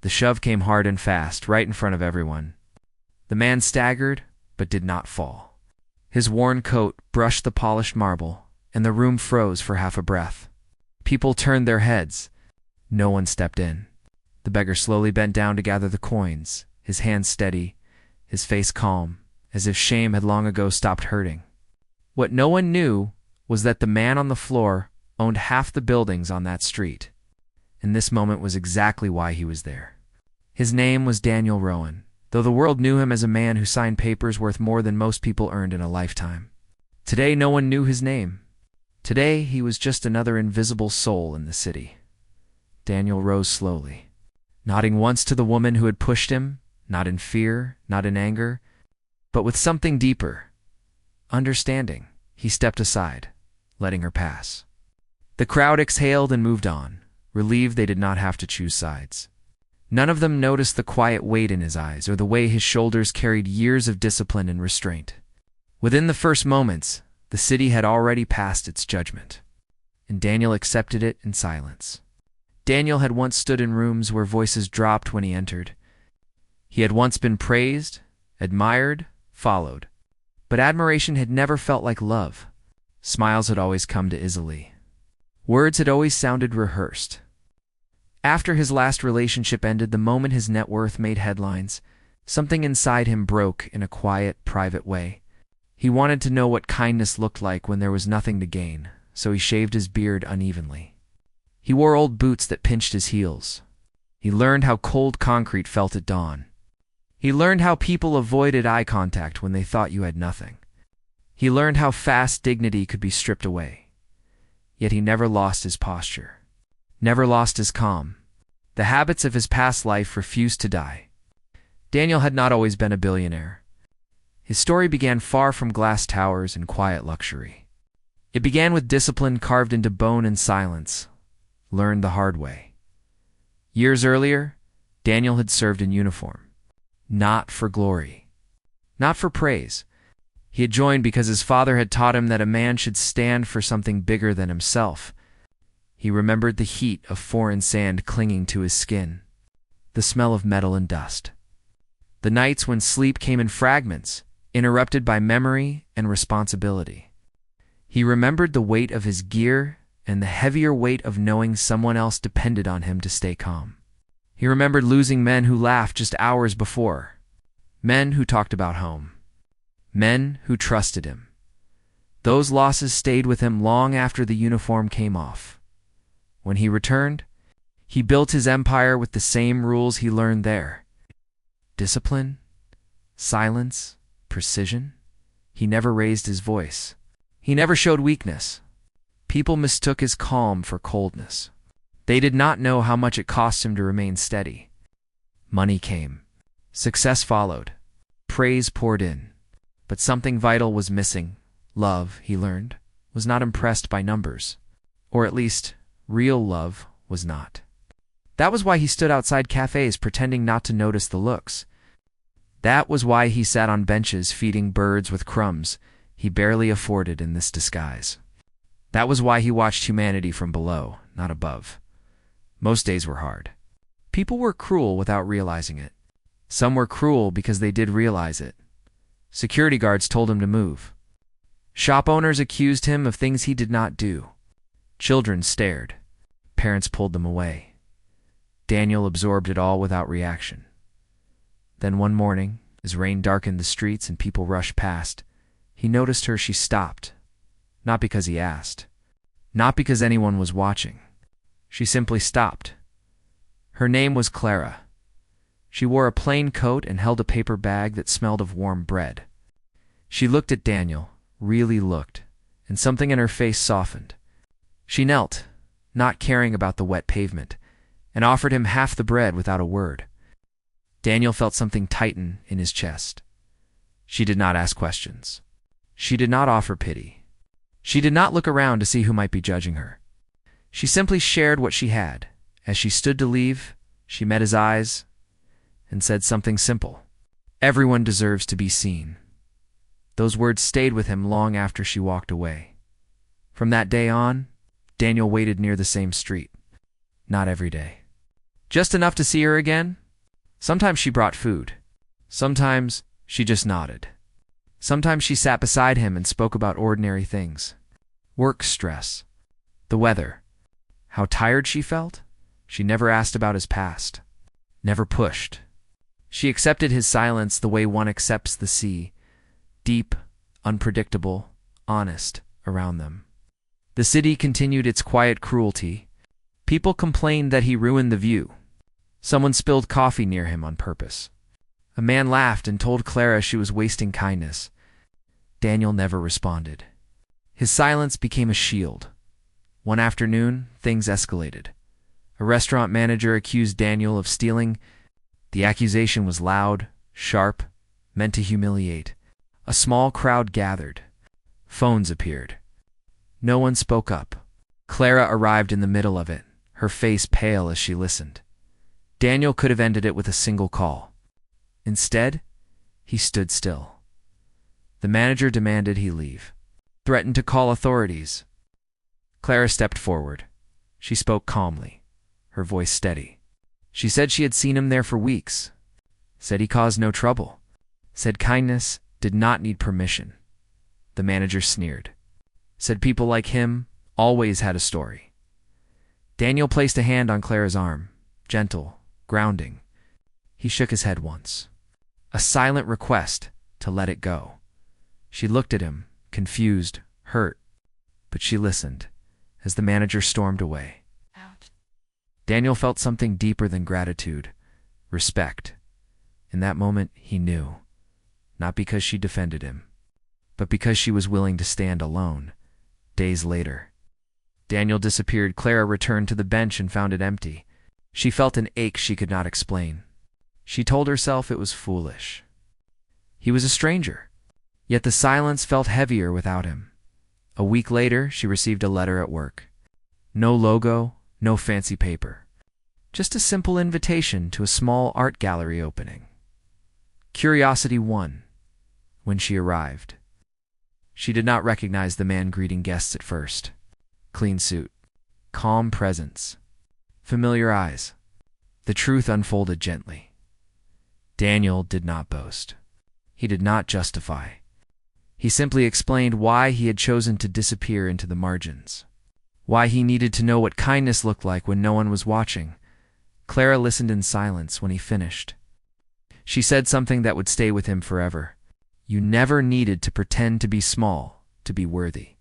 The shove came hard and fast, right in front of everyone. The man staggered, but did not fall. His worn coat brushed the polished marble, and the room froze for half a breath. People turned their heads. No one stepped in. The beggar slowly bent down to gather the coins, his hands steady, his face calm, as if shame had long ago stopped hurting. What no one knew was that the man on the floor owned half the buildings on that street, and this moment was exactly why he was there. His name was Daniel Rowan, though the world knew him as a man who signed papers worth more than most people earned in a lifetime. Today no one knew his name. Today he was just another invisible soul in the city. Daniel rose slowly, nodding once to the woman who had pushed him, not in fear, not in anger, but with something deeper. Understanding, he stepped aside, letting her pass. The crowd exhaled and moved on, relieved they did not have to choose sides. None of them noticed the quiet weight in his eyes or the way his shoulders carried years of discipline and restraint. Within the first moments, the city had already passed its judgment, and Daniel accepted it in silence. Daniel had once stood in rooms where voices dropped when he entered. He had once been praised, admired, followed. But admiration had never felt like love. Smiles had always come too easily. Words had always sounded rehearsed. After his last relationship ended, the moment his net worth made headlines, something inside him broke in a quiet, private way. He wanted to know what kindness looked like when there was nothing to gain, so he shaved his beard unevenly. He wore old boots that pinched his heels. He learned how cold concrete felt at dawn. He learned how people avoided eye contact when they thought you had nothing. He learned how fast dignity could be stripped away. Yet he never lost his posture, never lost his calm. The habits of his past life refused to die. Daniel had not always been a billionaire. His story began far from glass towers and quiet luxury. It began with discipline carved into bone and silence, learned the hard way. Years earlier, Daniel had served in uniform. Not for glory, not for praise. He had joined because his father had taught him that a man should stand for something bigger than himself. He remembered the heat of foreign sand clinging to his skin, the smell of metal and dust. The nights when sleep came in fragments, interrupted by memory and responsibility. He remembered the weight of his gear and the heavier weight of knowing someone else depended on him to stay calm. He remembered losing men who laughed just hours before, men who talked about home, men who trusted him. Those losses stayed with him long after the uniform came off. When he returned, he built his empire with the same rules he learned there. Discipline, silence, precision. He never raised his voice. He never showed weakness. People mistook his calm for coldness. They did not know how much it cost him to remain steady. Money came. Success followed. Praise poured in. But something vital was missing. Love, he learned, was not impressed by numbers. Or at least, real love was not. That was why he stood outside cafes pretending not to notice the looks. That was why he sat on benches feeding birds with crumbs he barely afforded in this disguise. That was why he watched humanity from below, not above. Most days were hard. People were cruel without realizing it. Some were cruel because they did realize it. Security guards told him to move. Shop owners accused him of things he did not do. Children stared. Parents pulled them away. Daniel absorbed it all without reaction. Then one morning, as rain darkened the streets and people rushed past, he noticed her. She stopped. Not because he asked. Not because anyone was watching. She simply stopped. Her name was Clara. She wore a plain coat and held a paper bag that smelled of warm bread. She looked at Daniel, really looked, and something in her face softened. She knelt, not caring about the wet pavement, and offered him half the bread without a word. Daniel felt something tighten in his chest. She did not ask questions. She did not offer pity. She did not look around to see who might be judging her. She simply shared what she had. As she stood to leave, she met his eyes and said something simple. Everyone deserves to be seen. Those words stayed with him long after she walked away. From that day on, Daniel waited near the same street. Not every day. Just enough to see her again? Sometimes she brought food. Sometimes she just nodded. Sometimes she sat beside him and spoke about ordinary things. Work stress. The weather. How tired she felt? She never asked about his past. Never pushed. She accepted his silence the way one accepts the sea. Deep, unpredictable, honest around them. The city continued its quiet cruelty. People complained that he ruined the view. Someone spilled coffee near him on purpose. A man laughed and told Clara she was wasting kindness. Daniel never responded. His silence became a shield. One afternoon, things escalated. A restaurant manager accused Daniel of stealing. The accusation was loud, sharp, meant to humiliate. A small crowd gathered. Phones appeared. No one spoke up. Clara arrived in the middle of it, her face pale as she listened. Daniel could have ended it with a single call. Instead, he stood still. The manager demanded he leave, threatened to call authorities. Clara stepped forward. She spoke calmly, her voice steady. She said she had seen him there for weeks, said he caused no trouble, said kindness did not need permission. The manager sneered, said people like him always had a story. Daniel placed a hand on Clara's arm, gentle, grounding. He shook his head once. A silent request to let it go. She looked at him, confused, hurt, but she listened as the manager stormed away. Out. Daniel felt something deeper than gratitude, respect. In that moment, he knew, not because she defended him, but because she was willing to stand alone. Days later, Daniel disappeared. Clara returned to the bench and found it empty. She felt an ache she could not explain. She told herself it was foolish. He was a stranger, yet the silence felt heavier without him. A week later, she received a letter at work. No logo, no fancy paper. Just a simple invitation to a small art gallery opening. Curiosity won when she arrived. She did not recognize the man greeting guests at first. Clean suit, calm presence, familiar eyes. The truth unfolded gently. Daniel did not boast. He did not justify. He simply explained why he had chosen to disappear into the margins. Why he needed to know what kindness looked like when no one was watching. Clara listened in silence when he finished. She said something that would stay with him forever. You never needed to pretend to be small to be worthy.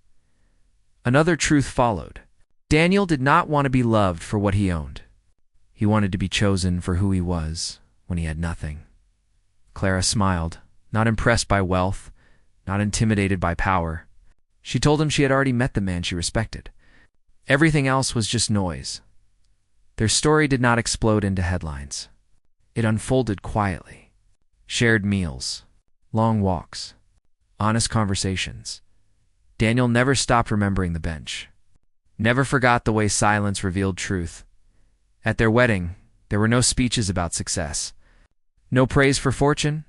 Another truth followed. Daniel did not want to be loved for what he owned. He wanted to be chosen for who he was when he had nothing. Clara smiled, not impressed by wealth, not intimidated by power. She told him she had already met the man she respected. Everything else was just noise. Their story did not explode into headlines. It unfolded quietly. Shared meals, long walks, honest conversations. Daniel never stopped remembering the bench. Never forgot the way silence revealed truth. At their wedding, there were no speeches about success. No praise for fortune.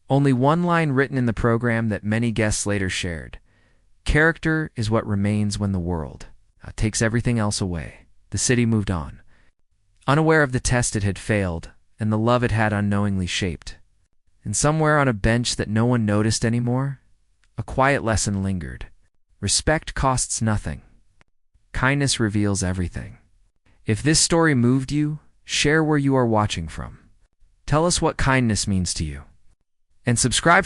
Only one line written in the program that many guests later shared. Character is what remains when the world takes everything else away. The city moved on, unaware of the test it had failed and the love it had unknowingly shaped. And somewhere on a bench that no one noticed anymore, a quiet lesson lingered. Respect costs nothing. Kindness reveals everything. If this story moved you, share where you are watching from. Tell us what kindness means to you. And subscribe